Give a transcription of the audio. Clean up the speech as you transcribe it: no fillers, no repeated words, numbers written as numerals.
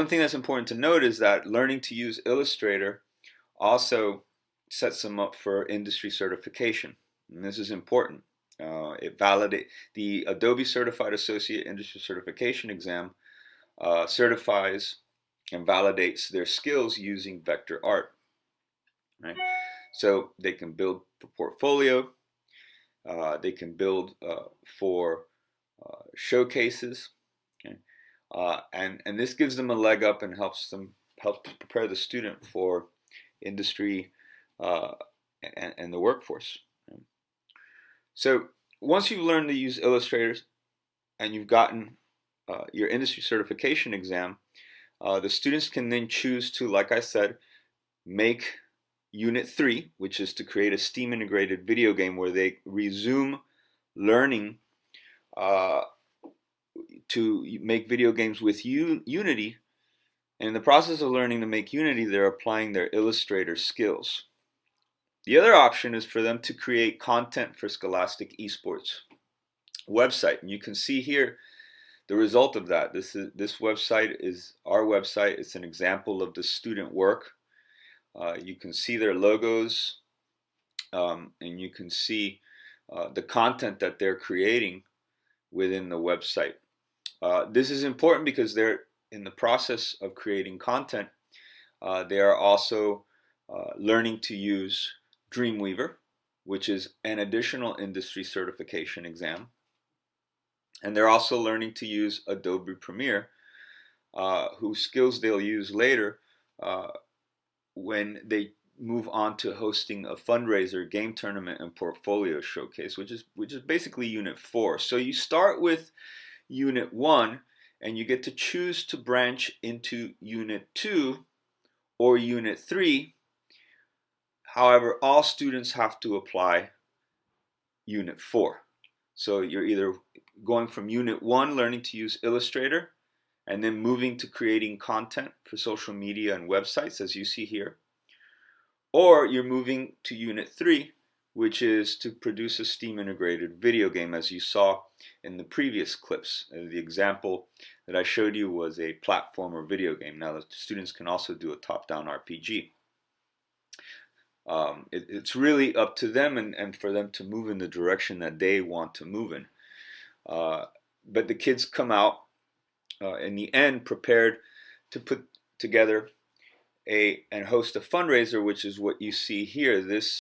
one thing that's important to note is that learning to use Illustrator also sets them up for industry certification. And this is important. It validates the Adobe Certified Associate Industry Certification exam, certifies and validates their skills using vector art. Right? So they can build for portfolio, they can build for showcases, okay? And this gives them a leg up and helps prepare the student for industry and the workforce. So once you've learned to use Illustrators and you've gotten your industry certification exam, the students can then choose to, like I said, make Unit 3, which is to create a STEAM integrated video game where they resume learning to make video games with Unity. And in the process of learning to make Unity, they're applying their Illustrator skills. The other option is for them to create content for Scholastic Esports website. And you can see here the result of that. This website is our website. It's an example of the student work. You can see their logos, and you can see the content that they're creating within the website. This is important because they're in the process of creating content. They are also learning to use Dreamweaver, which is an additional industry certification exam. And they're also learning to use Adobe Premiere, whose skills they'll use later when they move on to hosting a fundraiser, game tournament, and portfolio showcase, which is basically Unit 4. So you start with Unit 1, and you get to choose to branch into Unit 2 or Unit 3. However, all students have to apply Unit 4. So you're either going from Unit 1, learning to use Illustrator, and then moving to creating content for social media and websites, as you see here. Or you're moving to Unit 3, which is to produce a STEAM integrated video game, as you saw in the previous clips. The example that I showed you was a platformer video game. Now the students can also do a top-down RPG. It's really up to them and for them to move in the direction that they want to move in. But the kids come out in the end prepared to put together and host a fundraiser, which is what you see here. This